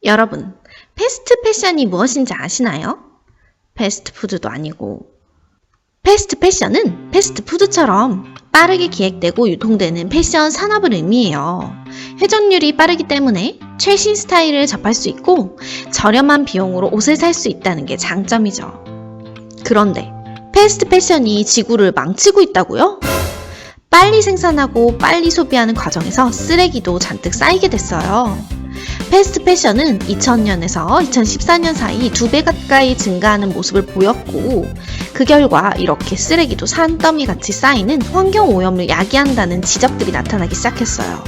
여러분, 패스트 패션이 무엇인지 아시나요? 패스트푸드도 아니고. 패스트 패션은 패스트푸드처럼 빠르게 기획되고 유통되는 패션 산업을 의미해요. 회전율이 빠르기 때문에 최신 스타일을 접할 수 있고 저렴한 비용으로 옷을 살 수 있다는 게 장점이죠. 그런데 패스트 패션이 지구를 망치고 있다고요? 빨리 생산하고 빨리 소비하는 과정에서 쓰레기도 잔뜩 쌓이게 됐어요. 패스트 패션은 2000년에서 2014년 사이 2배 가까이 증가하는 모습을 보였고 그 결과 이렇게 쓰레기도 산더미 같이 쌓이는 환경오염을 야기한다는 지적들이 나타나기 시작했어요.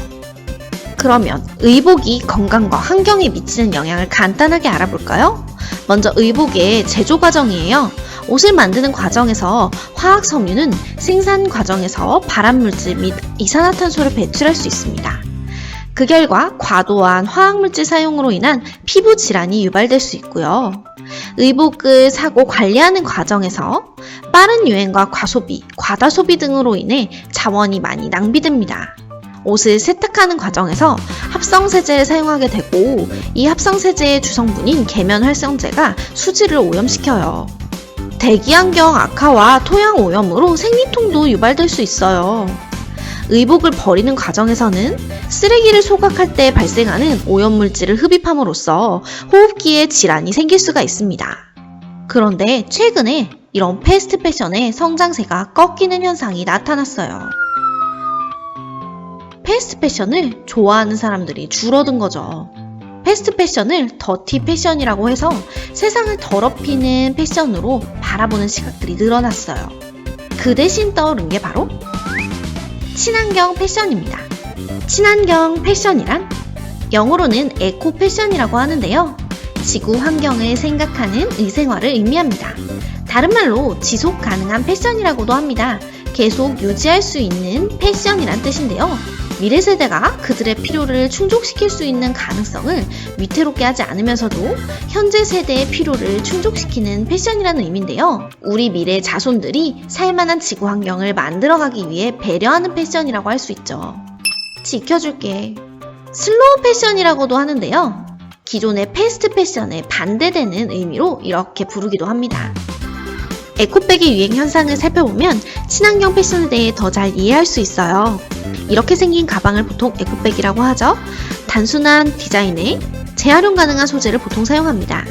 그러면 의복이 건강과 환경에 미치는 영향을 간단하게 알아볼까요? 먼저 의복의 제조 과정이에요. 옷을 만드는 과정에서 화학섬유는 생산 과정에서 발암물질 및 이산화탄소를 배출할 수 있습니다. 그 결과 과도한 화학물질 사용으로 인한 피부 질환이 유발될 수 있고요. 의복을 사고 관리하는 과정에서 빠른 유행과 과소비, 과다소비 등으로 인해 자원이 많이 낭비됩니다. 옷을 세탁하는 과정에서 합성세제를 사용하게 되고 이 합성세제의 주성분인 계면활성제가 수질을 오염시켜요. 대기환경 악화와 토양 오염으로 생리통도 유발될 수 있어요. 의복을 버리는 과정에서는 쓰레기를 소각할 때 발생하는 오염물질을 흡입함으로써 호흡기에 질환이 생길 수가 있습니다. 그런데 최근에 이런 패스트 패션의 성장세가 꺾이는 현상이 나타났어요. 패스트 패션을 좋아하는 사람들이 줄어든 거죠. 패스트 패션을 더티 패션이라고 해서 세상을 더럽히는 패션으로 바라보는 시각들이 늘어났어요. 그 대신 떠오른 게 바로 친환경 패션입니다. 친환경 패션이란 영어로는 에코 패션이라고 하는데요. 지구 환경을 생각하는 의생활을 의미합니다. 다른 말로 지속 가능한 패션이라고도 합니다. 계속 유지할 수 있는 패션이란 뜻인데요. 미래 세대가 그들의 필요를 충족시킬 수 있는 가능성을 위태롭게 하지 않으면서도 현재 세대의 필요를 충족시키는 패션이라는 의미인데요. 우리 미래 자손들이 살만한 지구 환경을 만들어가기 위해 배려하는 패션이라고 할 수 있죠. 지켜줄게. 슬로우 패션이라고도 하는데요. 기존의 패스트 패션에 반대되는 의미로 이렇게 부르기도 합니다. 에코백의 유행 현상을 살펴보면 친환경 패션에 대해 더 잘 이해할 수 있어요. 이렇게 생긴 가방을 보통 에코백이라고 하죠. 단순한 디자인에 재활용 가능한 소재를 보통 사용합니다.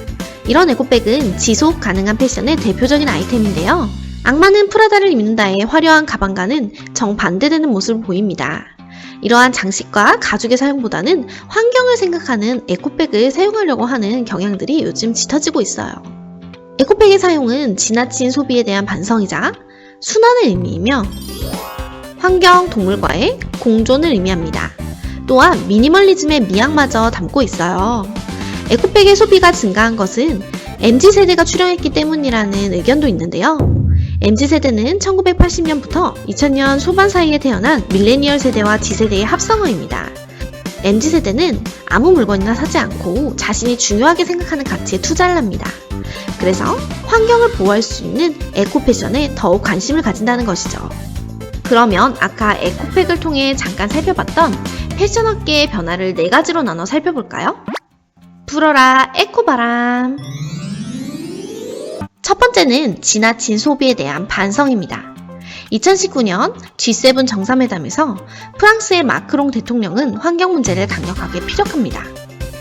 이런 에코백은 지속 가능한 패션의 대표적인 아이템인데요. 악마는 프라다를 입는다의 화려한 가방과는 정반대되는 모습을 보입니다. 이러한 장식과 가죽의 사용보다는 환경을 생각하는 에코백을 사용하려고 하는 경향들이 요즘 짙어지고 있어요. 에코백의 사용은 지나친 소비에 대한 반성이자 순환의 의미이며 환경 동물과의 공존을 의미합니다. 또한 미니멀리즘의 미학마저 담고 있어요. 에코백의 소비가 증가한 것은 MZ세대가 출현했기 때문이라는 의견도 있는데요. MZ세대는 1980년부터 2000년 소반 사이에 태어난 밀레니얼 세대와 D세대의 합성어입니다. MZ세대는 아무 물건이나 사지 않고 자신이 중요하게 생각하는 가치에 투자를 합니다. 그래서 환경을 보호할 수 있는 에코패션에 더욱 관심을 가진다는 것이죠. 그러면 아까 에코백을 통해 잠깐 살펴봤던 패션업계의 변화를 4가지로 나눠 살펴볼까요? 불어라 에코바람. 첫 번째는 지나친 소비에 대한 반성입니다. 2019년 G7 정상회담에서 프랑스의 마크롱 대통령은 환경 문제를 강력하게 피력합니다.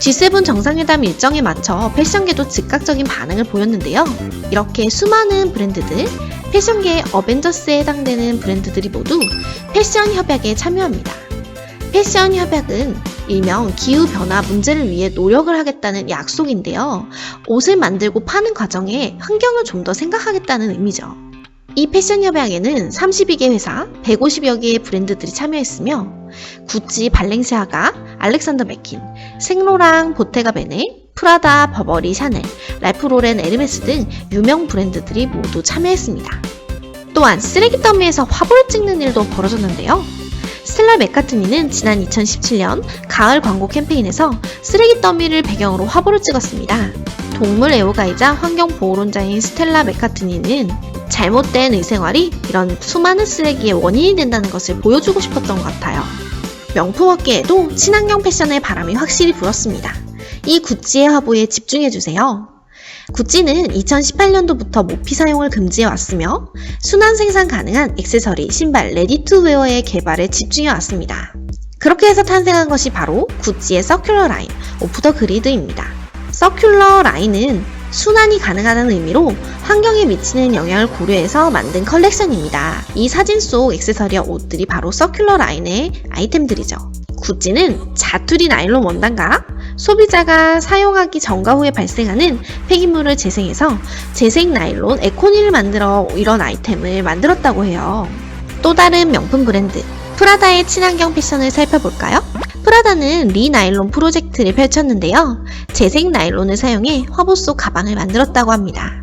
G7 정상회담 일정에 맞춰 패션계도 즉각적인 반응을 보였는데요. 이렇게 수많은 브랜드들, 패션계의 어벤져스에 해당되는 브랜드들이 모두 패션 협약에 참여합니다. 패션 협약은 일명 기후변화 문제를 위해 노력을 하겠다는 약속인데요. 옷을 만들고 파는 과정에 환경을 좀 더 생각하겠다는 의미죠. 이 패션 협약에는 32개 회사, 150여 개의 브랜드들이 참여했으며 구찌, 발렌시아가, 알렉산더 맥퀸, 생로랑, 보테가 베네, 프라다, 버버리, 샤넬, 랄프 로렌, 에르메스 등 유명 브랜드들이 모두 참여했습니다. 또한 쓰레기 더미에서 화보를 찍는 일도 벌어졌는데요. 스텔라 맥카트니는 지난 2017년 가을 광고 캠페인에서 쓰레기 더미를 배경으로 화보를 찍었습니다. 동물 애호가이자 환경보호론자인 스텔라 맥카트니는 잘못된 의생활이 이런 수많은 쓰레기의 원인이 된다는 것을 보여주고 싶었던 것 같아요. 명품업계에도 친환경 패션의 바람이 확실히 불었습니다. 이 구찌의 화보에 집중해주세요. 구찌는 2018년도부터 모피 사용을 금지해왔으며 순환 생산 가능한 액세서리, 신발, 레디투웨어의 개발에 집중해왔습니다. 그렇게 해서 탄생한 것이 바로 구찌의 서큘러 라인, 오프 더 그리드입니다. 서큘러 라인은 순환이 가능하다는 의미로 환경에 미치는 영향을 고려해서 만든 컬렉션입니다. 이 사진 속 액세서리와 옷들이 바로 서큘러 라인의 아이템들이죠. 구찌는 자투리 나일론 원단과 소비자가 사용하기 전과 후에 발생하는 폐기물을 재생해서 재생 나일론 에코니를 만들어 이런 아이템을 만들었다고 해요. 또 다른 명품 브랜드 프라다의 친환경 패션을 살펴볼까요? 프라다는 리나일론 프로젝트를 펼쳤는데요. 재생 나일론을 사용해 화보 속 가방을 만들었다고 합니다.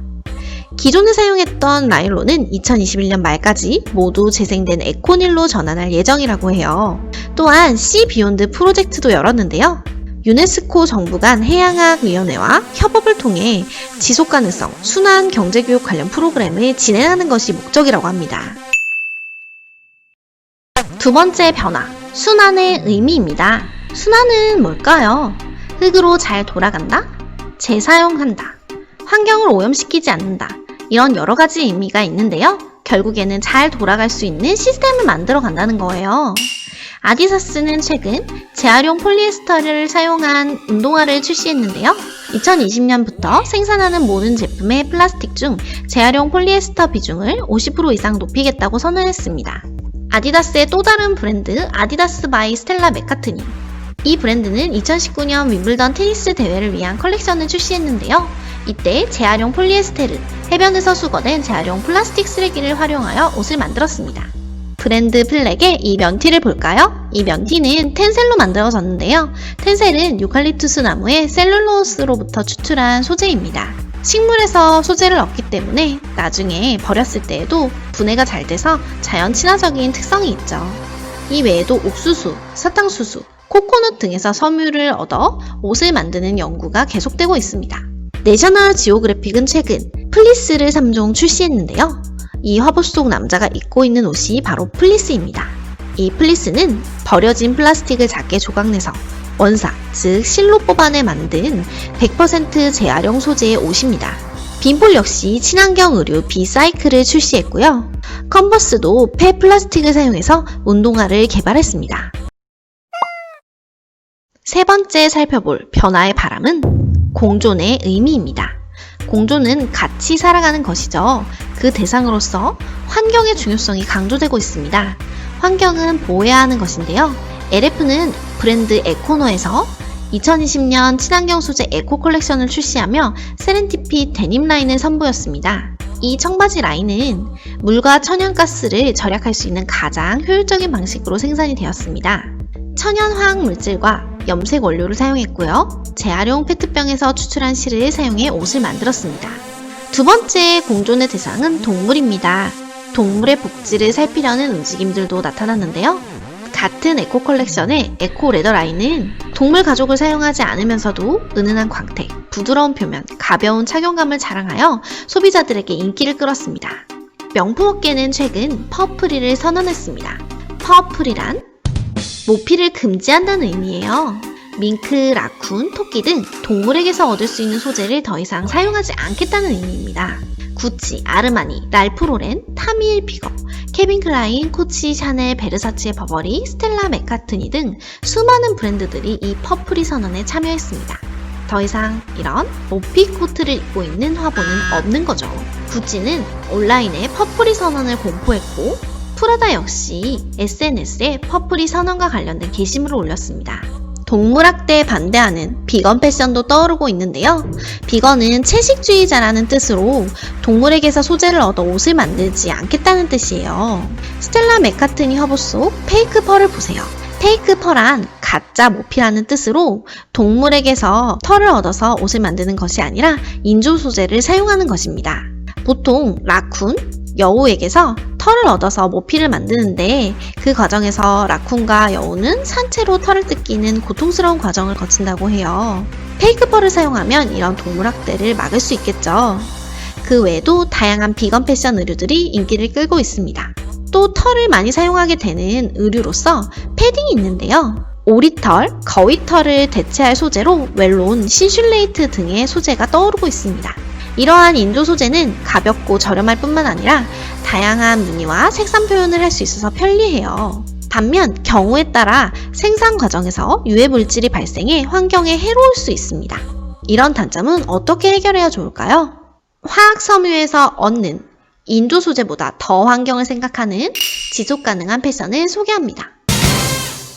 기존에 사용했던 나일론은 2021년 말까지 모두 재생된 에코닐로 전환할 예정이라고 해요. 또한 씨 비욘드 프로젝트도 열었는데요. 유네스코 정부 간 해양학위원회와 협업을 통해 지속가능성, 순환 경제교육 관련 프로그램을 진행하는 것이 목적이라고 합니다. 두 번째 변화, 순환의 의미입니다. 순환은 뭘까요? 흙으로 잘 돌아간다? 재사용한다. 환경을 오염시키지 않는다. 이런 여러 가지 의미가 있는데요. 결국에는 잘 돌아갈 수 있는 시스템을 만들어 간다는 거예요. 아디다스는 최근 재활용 폴리에스터를 사용한 운동화를 출시했는데요. 2020년부터 생산하는 모든 제품의 플라스틱 중 재활용 폴리에스터 비중을 50% 이상 높이겠다고 선언했습니다. 아디다스의 또 다른 브랜드 아디다스 바이 스텔라 맥카트니. 이 브랜드는 2019년 윈블던 테니스 대회를 위한 컬렉션을 출시했는데요. 이때 재활용 폴리에스테르, 해변에서 수거된 재활용 플라스틱 쓰레기를 활용하여 옷을 만들었습니다. 브랜드 플렉의 이 면티를 볼까요? 이 면티는 텐셀로 만들어졌는데요. 텐셀은 유칼립투스 나무의 셀룰로스로부터 추출한 소재입니다. 식물에서 소재를 얻기 때문에 나중에 버렸을 때에도 분해가 잘 돼서 자연 친화적인 특성이 있죠. 이 외에도 옥수수, 사탕수수, 코코넛 등에서 섬유를 얻어 옷을 만드는 연구가 계속되고 있습니다. 내셔널 지오그래픽은 최근 플리스를 3종 출시했는데요. 이 화보 속 남자가 입고 있는 옷이 바로 플리스입니다. 이 플리스는 버려진 플라스틱을 작게 조각내서 원사, 즉 실로 뽑아내 만든 100% 재활용 소재의 옷입니다. 빈폴 역시 친환경 의류 비사이클을 출시했고요. 컨버스도 폐플라스틱을 사용해서 운동화를 개발했습니다. 세 번째 살펴볼 변화의 바람은 공존의 의미입니다. 공존은 같이 살아가는 것이죠. 그 대상으로서 환경의 중요성이 강조되고 있습니다. 환경은 보호해야 하는 것인데요. LF는 브랜드 에코노에서 2020년 친환경 소재 에코 컬렉션을 출시하며 세렌티핏 데님 라인을 선보였습니다. 이 청바지 라인은 물과 천연가스를 절약할 수 있는 가장 효율적인 방식으로 생산이 되었습니다. 천연 화학 물질과 염색 원료를 사용했고요. 재활용 페트병에서 추출한 실을 사용해 옷을 만들었습니다. 두 번째 공존의 대상은 동물입니다. 동물의 복지를 살피려는 움직임들도 나타났는데요. 같은 에코 컬렉션의 에코 레더 라인은 동물 가죽을 사용하지 않으면서도 은은한 광택, 부드러운 표면, 가벼운 착용감을 자랑하여 소비자들에게 인기를 끌었습니다. 명품업계는 최근 퍼프리를 선언했습니다. 퍼프리란 모피를 금지한다는 의미예요. 밍크, 라쿤, 토끼 등 동물에게서 얻을 수 있는 소재를 더 이상 사용하지 않겠다는 의미입니다. 구찌, 아르마니, 랄프 로렌, 타미 hil피거, 케빈 클라인, 코치, 샤넬, 베르사체, 버버리, 스텔라 맥카트니 등 수많은 브랜드들이 이 퍼프리 선언에 참여했습니다. 더 이상 이런 모피 코트를 입고 있는 화보는 없는 거죠. 구찌는 온라인에 퍼프리 선언을 공포했고 프라다 역시 SNS에 퍼프리 선언과 관련된 게시물을 올렸습니다. 동물학대에 반대하는 비건 패션도 떠오르고 있는데요. 비건은 채식주의자라는 뜻으로 동물에게서 소재를 얻어 옷을 만들지 않겠다는 뜻이에요. 스텔라 맥카트니 화보 속 페이크 펄을 보세요. 페이크 펄한 가짜 모피라는 뜻으로 동물에게서 털을 얻어서 옷을 만드는 것이 아니라 인조 소재를 사용하는 것입니다. 보통 라쿤, 여우에게서 털을 얻어서 모피를 만드는데 그 과정에서 라쿤과 여우는 산채로 털을 뜯기는 고통스러운 과정을 거친다고 해요. 페이크 펄을 사용하면 이런 동물학대를 막을 수 있겠죠. 그 외에도 다양한 비건 패션 의류들이 인기를 끌고 있습니다. 또 털을 많이 사용하게 되는 의류로서 패딩이 있는데요. 오리털, 거위털을 대체할 소재로 웰론, 신슐레이트 등의 소재가 떠오르고 있습니다. 이러한 인조 소재는 가볍고 저렴할 뿐만 아니라 다양한 무늬와 색상 표현을 할 수 있어서 편리해요. 반면 경우에 따라 생산 과정에서 유해 물질이 발생해 환경에 해로울 수 있습니다. 이런 단점은 어떻게 해결해야 좋을까요? 화학 섬유에서 얻는 인조 소재보다 더 환경을 생각하는 지속 가능한 패션을 소개합니다.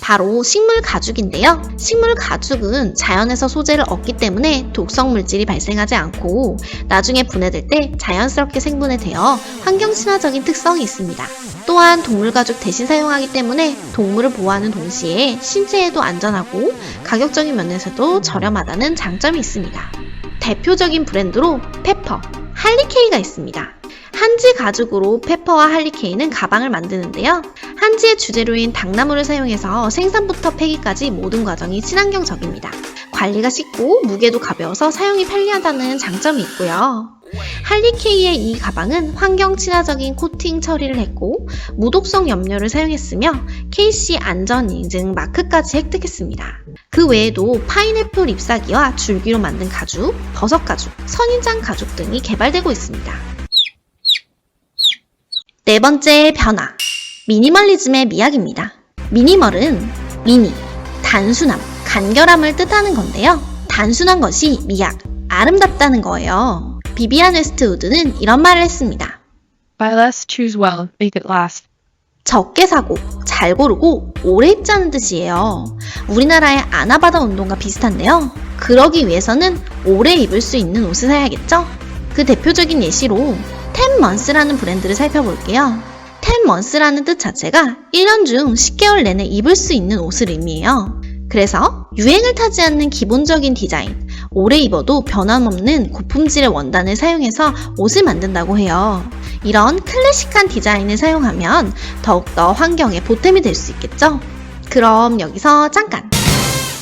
바로 식물 가죽인데요. 식물 가죽은 자연에서 소재를 얻기 때문에 독성 물질이 발생하지 않고 나중에 분해될 때 자연스럽게 생분해 되어 환경 친화적인 특성이 있습니다. 또한 동물 가죽 대신 사용하기 때문에 동물을 보호하는 동시에 신체에도 안전하고 가격적인 면에서도 저렴하다는 장점이 있습니다. 대표적인 브랜드로 페퍼, 할리케이가 있습니다. 한지 가죽으로 페퍼와 할리케이는 가방을 만드는데요. 한지의 주재료인 당나무를 사용해서 생산부터 폐기까지 모든 과정이 친환경적입니다. 관리가 쉽고 무게도 가벼워서 사용이 편리하다는 장점이 있고요. 할리케이의 이 가방은 환경 친화적인 코팅 처리를 했고 무독성 염료를 사용했으며 KC 안전 인증 마크까지 획득했습니다. 그 외에도 파인애플 잎사귀와 줄기로 만든 가죽, 버섯 가죽, 선인장 가죽 등이 개발되고 있습니다. 네 번째 변화, 미니멀리즘의 미학입니다. 미니멀은 미니, 단순함, 간결함을 뜻하는 건데요. 단순한 것이 미학, 아름답다는 거예요. 비비안 웨스트우드는 이런 말을 했습니다. Buy less, choose well, make it last. 적게 사고, 잘 고르고, 오래 입자는 뜻이에요. 우리나라의 아나바다 운동과 비슷한데요. 그러기 위해서는 오래 입을 수 있는 옷을 사야겠죠? 그 대표적인 예시로 10months라는 브랜드를 살펴볼게요. 10months라는 뜻 자체가 1년 중 10개월 내내 입을 수 있는 옷을 의미해요. 그래서 유행을 타지 않는 기본적인 디자인, 오래 입어도 변함없는 고품질의 원단을 사용해서 옷을 만든다고 해요. 이런 클래식한 디자인을 사용하면 더욱더 환경에 보탬이 될 수 있겠죠? 그럼 여기서 잠깐!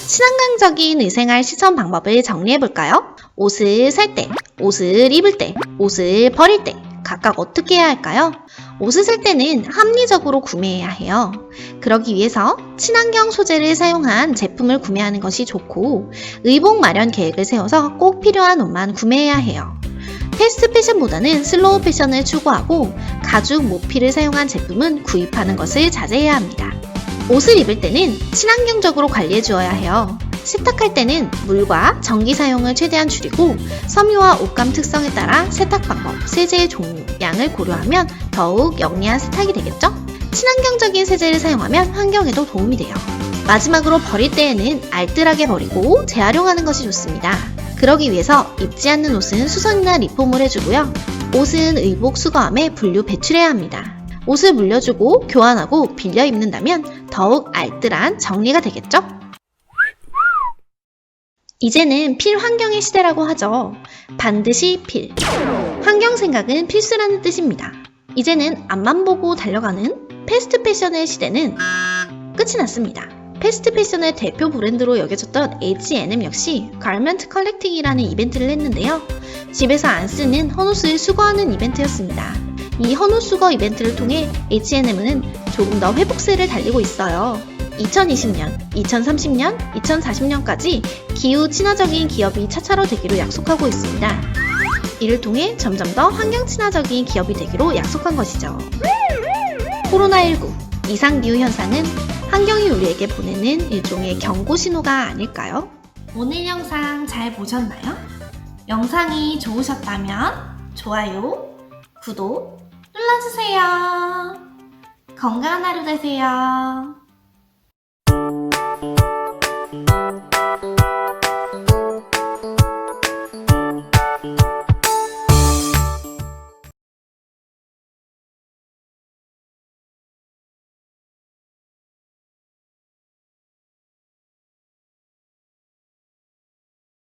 친환경적인 의생활 실천 방법을 정리해볼까요? 옷을 살 때, 옷을 입을 때, 옷을 버릴 때 각각 어떻게 해야 할까요? 옷을 살 때는 합리적으로 구매해야 해요. 그러기 위해서 친환경 소재를 사용한 제품을 구매하는 것이 좋고 의복 마련 계획을 세워서 꼭 필요한 옷만 구매해야 해요. 패스트 패션보다는 슬로우 패션을 추구하고 가죽 모피를 사용한 제품은 구입하는 것을 자제해야 합니다. 옷을 입을 때는 친환경적으로 관리해 주어야 해요. 세탁할 때는 물과 전기 사용을 최대한 줄이고 섬유와 옷감 특성에 따라 세탁 방법, 세제의 종류, 양을 고려하면 더욱 영리한 세탁이 되겠죠? 친환경적인 세제를 사용하면 환경에도 도움이 돼요. 마지막으로 버릴 때에는 알뜰하게 버리고 재활용하는 것이 좋습니다. 그러기 위해서 입지 않는 옷은 수선이나 리폼을 해주고요. 옷은 의복 수거함에 분류 배출해야 합니다. 옷을 물려주고 교환하고 빌려 입는다면 더욱 알뜰한 정리가 되겠죠? 이제는 필환경의 시대라고 하죠. 반드시 필. 환경 생각은 필수라는 뜻입니다. 이제는 앞만 보고 달려가는 패스트 패션의 시대는 끝이 났습니다. 패스트 패션의 대표 브랜드로 여겨졌던 H&M 역시 가르멘트 컬렉팅이라는 이벤트를 했는데요. 집에서 안 쓰는 헌옷을 수거하는 이벤트였습니다. 이 헌옷 수거 이벤트를 통해 H&M은 조금 더 회복세를 달리고 있어요. 2020년, 2030년, 2040년까지 기후 친화적인 기업이 차차로 되기로 약속하고 있습니다. 이를 통해 점점 더 환경 친화적인 기업이 되기로 약속한 것이죠. 코로나19 이상기후 현상은 환경이 우리에게 보내는 일종의 경고 신호가 아닐까요? 오늘 영상 잘 보셨나요? 영상이 좋으셨다면 좋아요, 구독 눌러주세요. 건강한 하루 되세요.